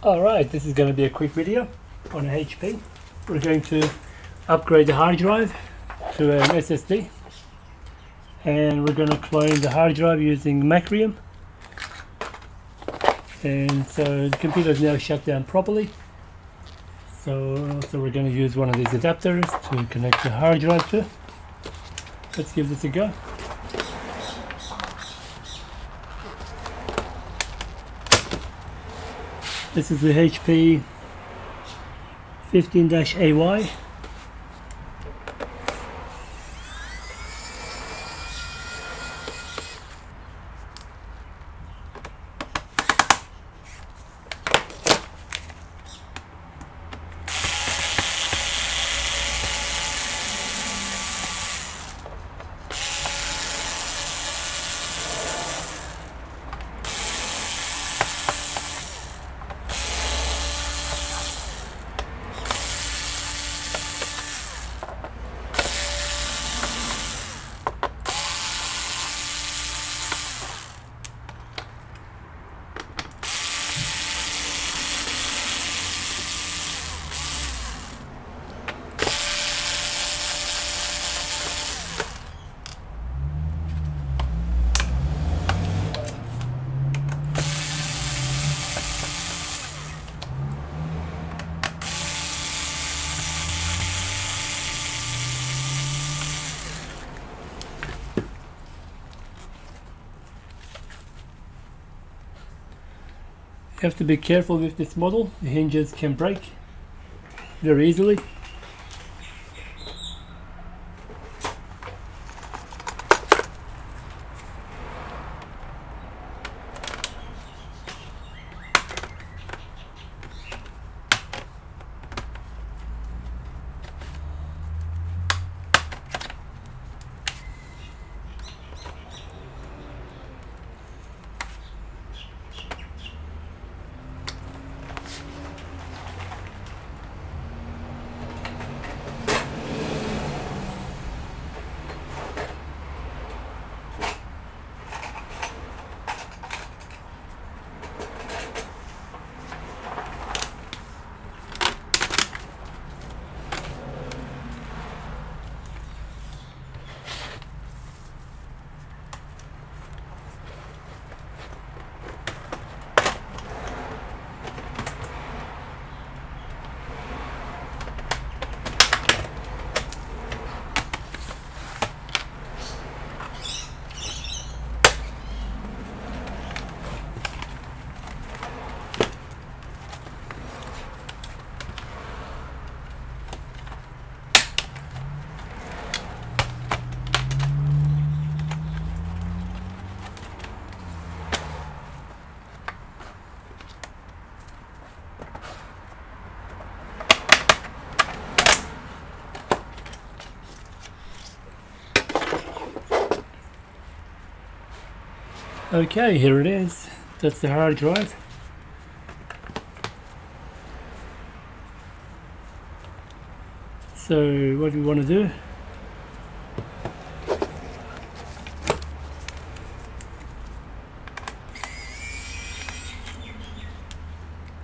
Alright, this is going to be a quick video on a HP. We're going to upgrade the hard drive to an SSD, and we're going to clone the hard drive using Macrium. And so the computer is now shut down properly. So we're going to use one of these adapters to connect the hard drive to. Let's give this a go. This is the HP 15-AY. You have to be careful with this model. The hinges can break very easily. Okay, here it is. That's the hard drive. So what we want to do,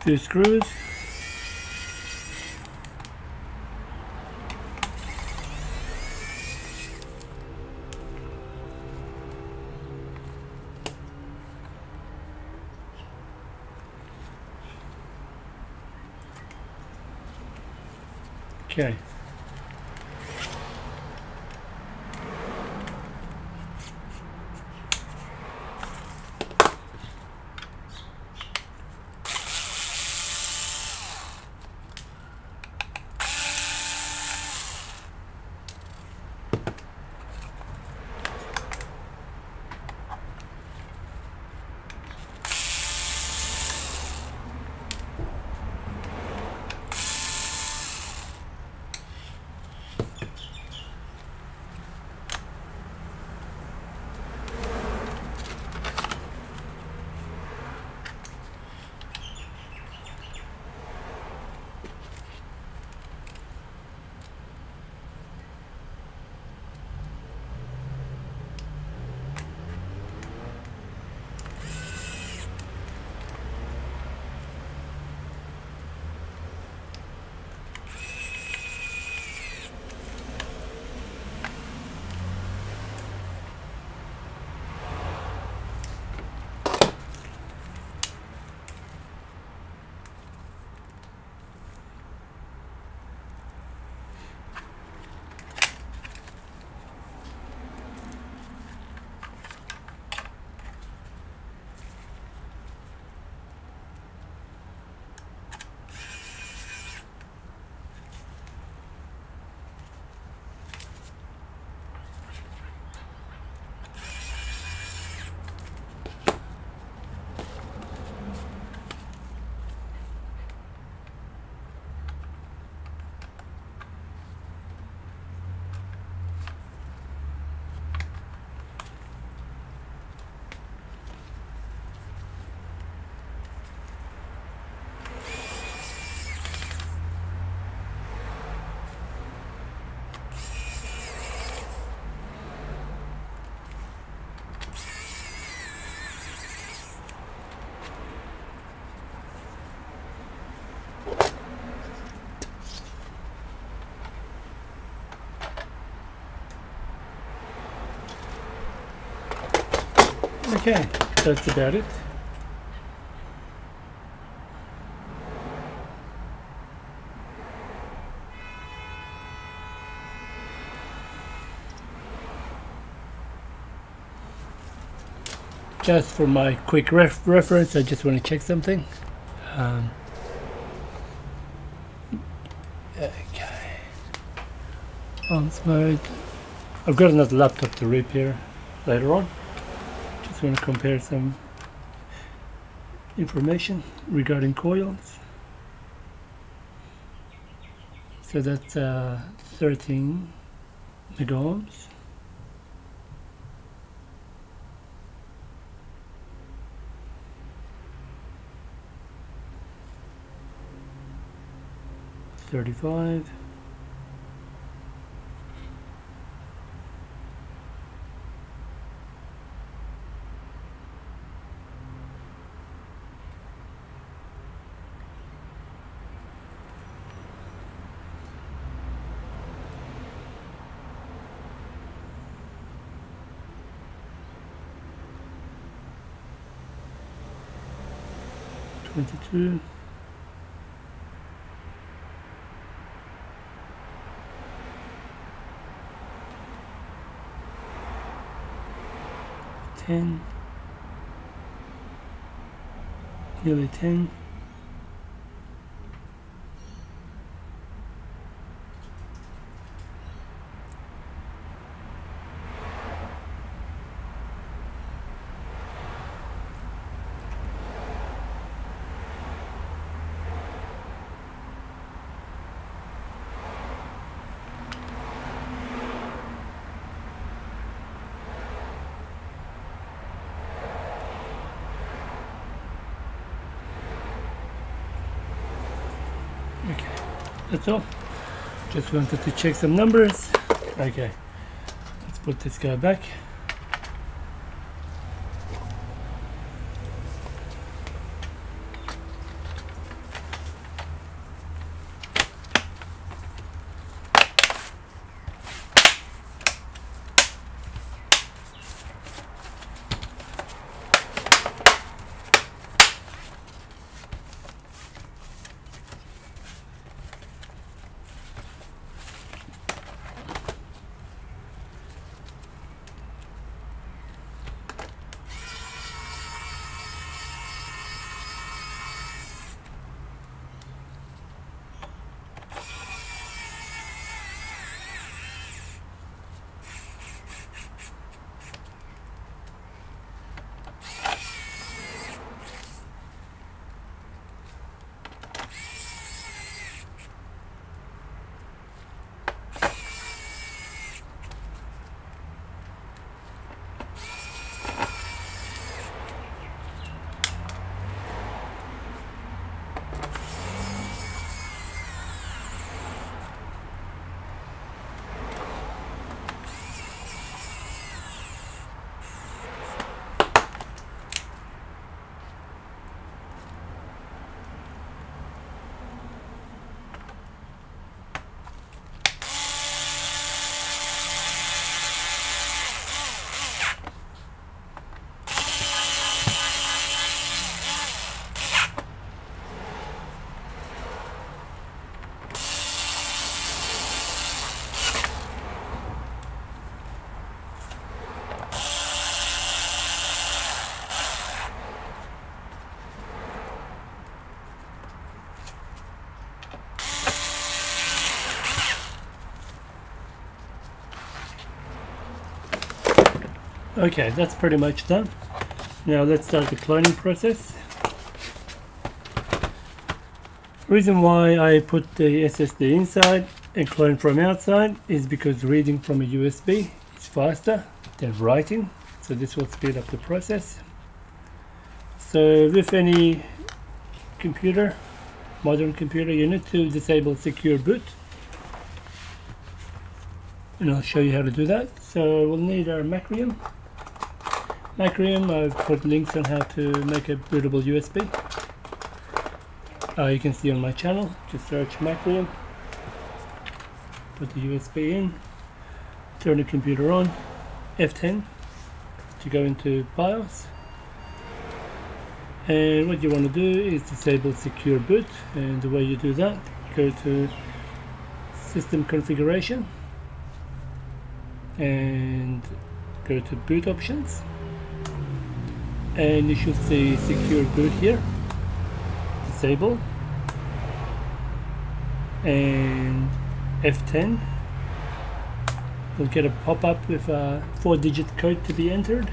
two screws, okay. Okay, that's about it. Just for my quick reference, I just want to check something. Okay. Arms mode. I've got another laptop to repair later on. Just want to compare some information regarding coils. So that's 13 megohms. $35. $22. Nearly 10. Okay, that's all. Just wanted to check some numbers. Okay, let's put this guy back. Okay, that's pretty much done. Now let's start the cloning process. Reason why I put the SSD inside and clone from outside is because reading from a USB is faster than writing, so this will speed up the process. So with any computer, modern computer, you need to disable secure boot, and I'll show you how to do that. So we'll need our Macrium. I've put links on how to make a bootable USB. You can see on my channel, just search Macrium, put the USB in, turn the computer on, F10 to go into BIOS, And what you want to do is disable secure boot, and the way you do that, go to system configuration and go to boot options, and you should see secure boot here, disable, and F10 will get a pop-up with a 4-digit code to be entered.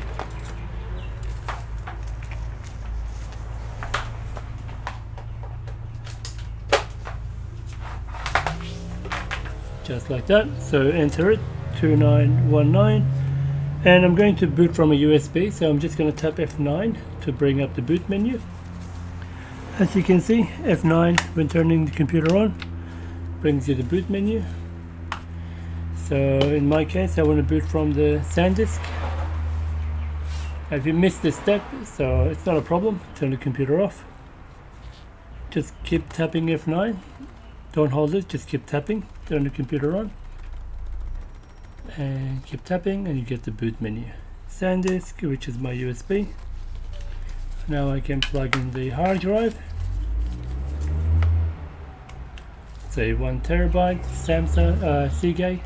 Just like that. So enter it, 2919, and I'm going to boot from a USB, so I'm just going to tap F9 to bring up the boot menu. As you can see, F9 when turning the computer on brings you the boot menu. So in my case I want to boot from the SanDisk. If you missed this step, so it's not a problem, turn the computer off. Just keep tapping F9, don't hold it, just keep tapping, turn the computer on, and keep tapping and you get the boot menu. SanDisk, which is my USB. Now I can plug in the hard drive. Say 1 terabyte Samsung Seagate.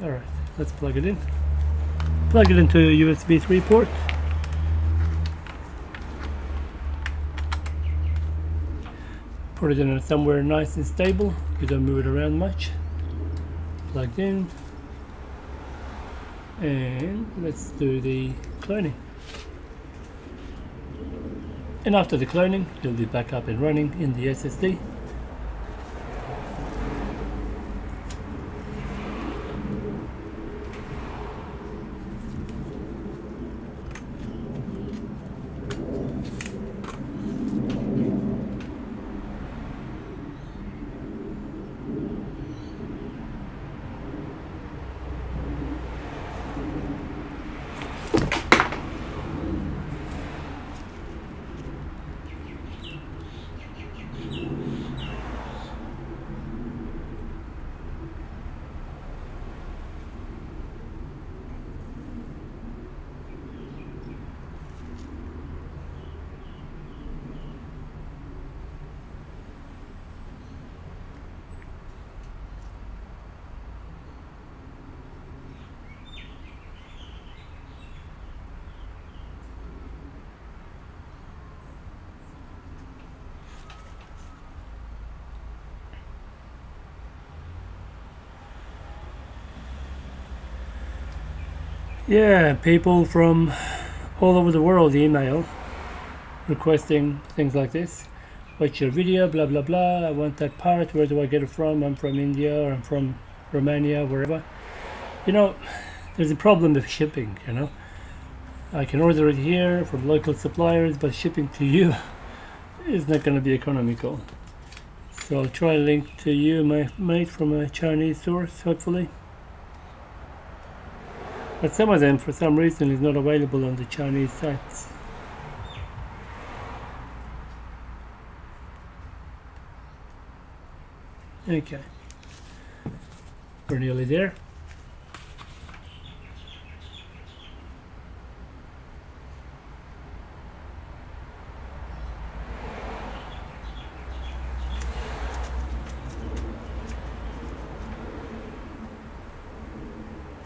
Alright, let's plug it in. Plug it into a USB 3 port. Put it in somewhere nice and stable. You don't move it around much. Plugged in. And let's do the cloning. And after the cloning, you'll be back up and running in the SSD. Yeah, people from all over the world email requesting things like this. Watch your video, blah blah blah, I want that part, where do I get it from? I'm from India, or I'm from Romania, wherever. You know, there's a problem with shipping, you know. I can order it here from local suppliers, but shipping to you is not going to be economical. So I'll try to link to you, my mate, from a Chinese source, hopefully. But some of them, for some reason, is not available on the Chinese sites. Okay, we're nearly there.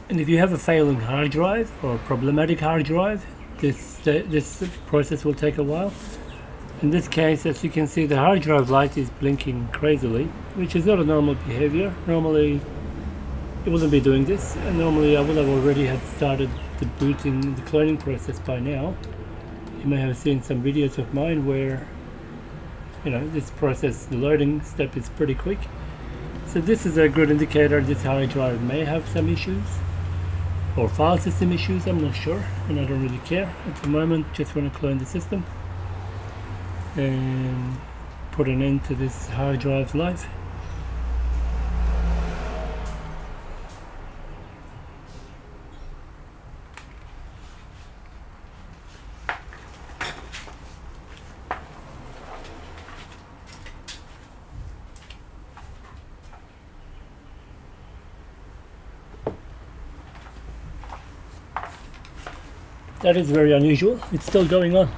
And if you have a failing hard drive or problematic hard drive, this process will take a while. In this case, as you can see, the hard drive light is blinking crazily, which is not a normal behavior. Normally it wouldn't be doing this, and normally I would have already had started the booting, the cloning process by now. You may have seen some videos of mine where, you know, this process, the loading step is pretty quick. So this is a good indicator this hard drive may have some issues, or file system issues, I'm not sure, and I don't really care at the moment. Just want to clone the system and put an end to this hard drive's life. That is very unusual. It's still going on.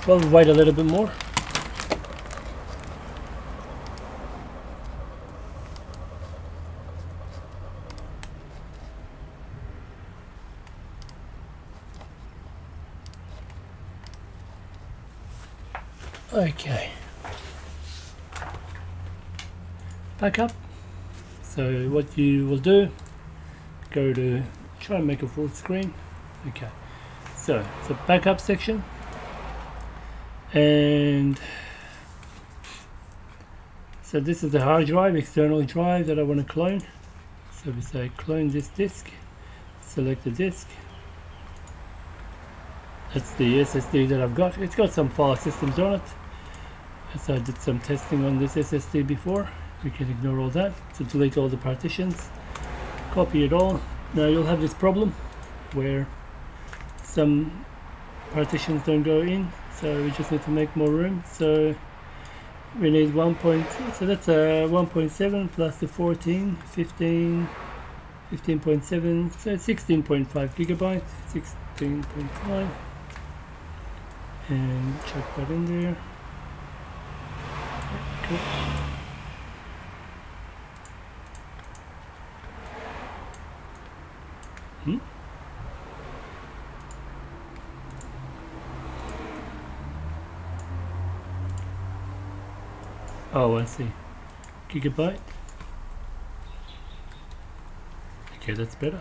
Well, we'll wait a little bit more. Okay. Back up. So what you will do, go to try and make a full screen. Okay. So it's a backup section. And so this is the hard drive, external drive that I want to clone. So we say clone this disk, select the disk. That's the SSD that I've got. It's got some file systems on it. So I did some testing on this SSD before. We can ignore all that. So delete all the partitions, copy it all. Now you'll have this problem where some partitions don't go in, so we just need to make more room. So we need so that's a 1.7 plus the 14, 15, 15.7, so 16.5 gigabyte, 16.5, and chuck that in there. Cool. Oh, I see. Gigabyte. Okay, that's better.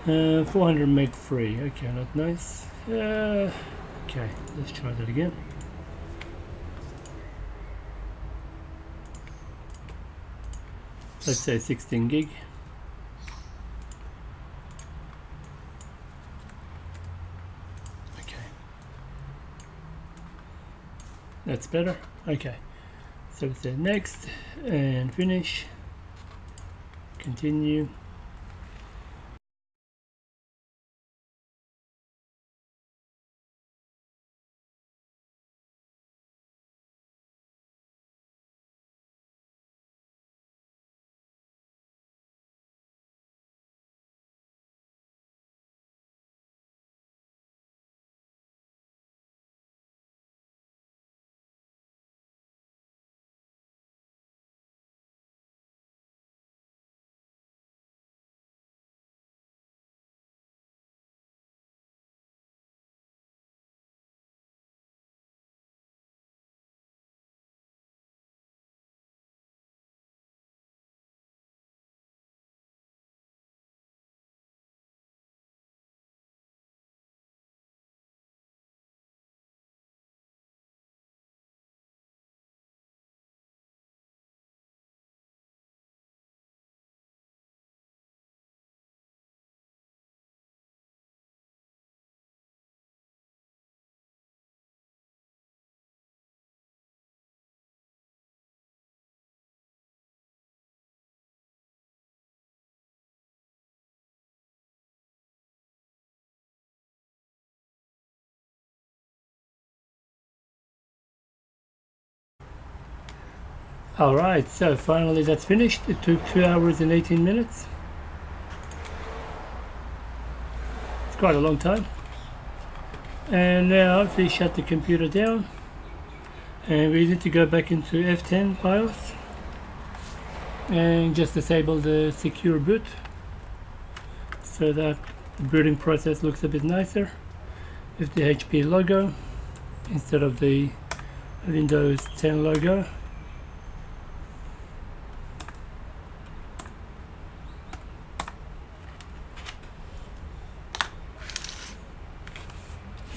400 meg free. Okay, not nice. Okay, let's try that again. Let's say 16 gig. Okay, that's better. Okay, so we say next and finish. Continue. Alright, so finally that's finished. It took 2 hours and 18 minutes. It's quite a long time. And now if we shut the computer down, and we need to go back into F10 BIOS and just disable the secure boot so that the booting process looks a bit nicer with the HP logo instead of the Windows 10 logo.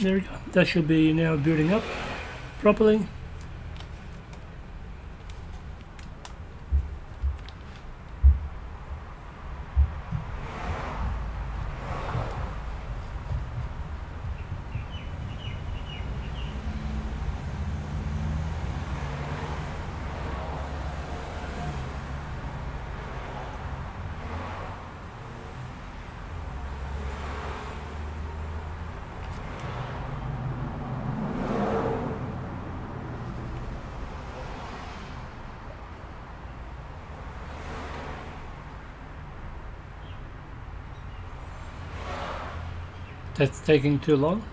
There we go. That should be now booting up properly. that's taking too long.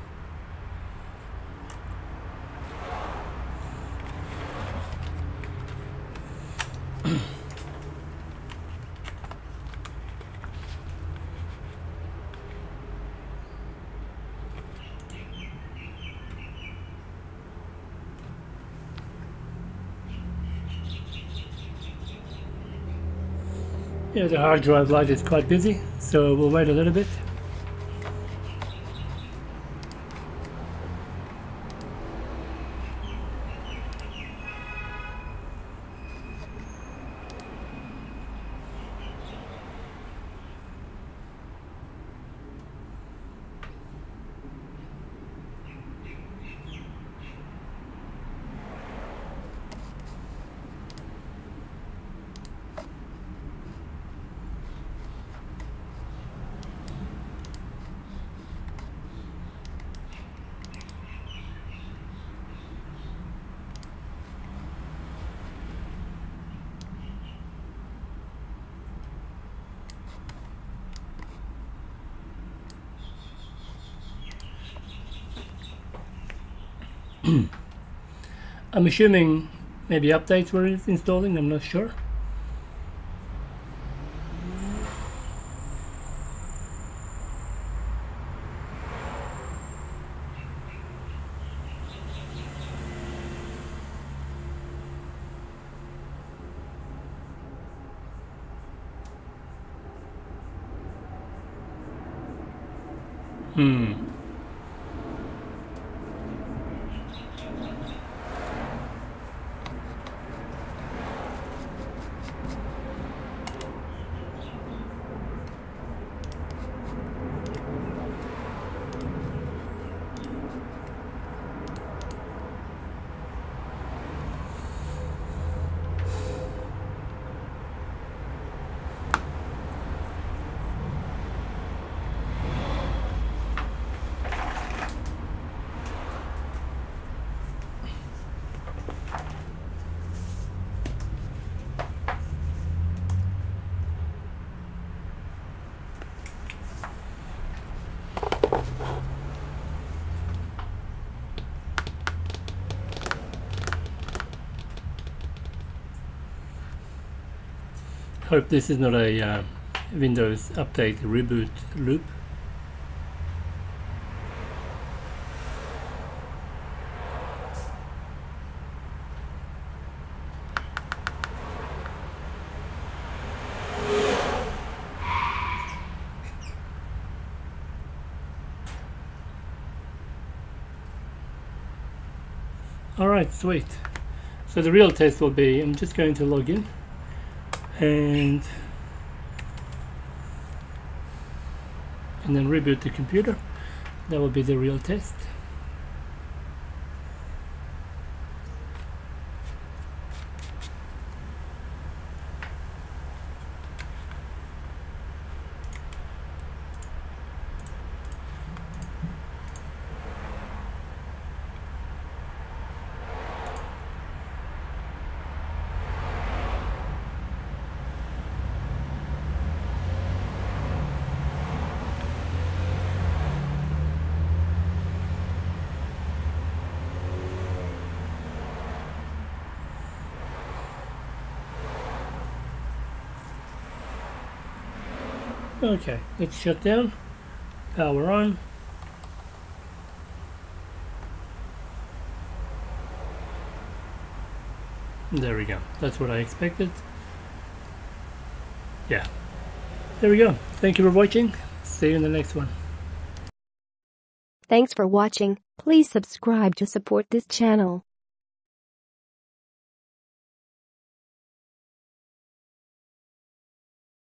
Yeah, the hard drive light is quite busy, so we'll wait a little bit. I'm assuming maybe updates were installing, I'm not sure. Hope this is not a Windows update reboot loop. Alright, sweet. So the real test will be, I'm just going to log in and then reboot the computer. That will be the real test. Okay, let's shut down, power on. There we go, that's what I expected. Yeah, there we go. Thank you for watching. See you in the next one. Thanks for watching. Please subscribe to support this channel.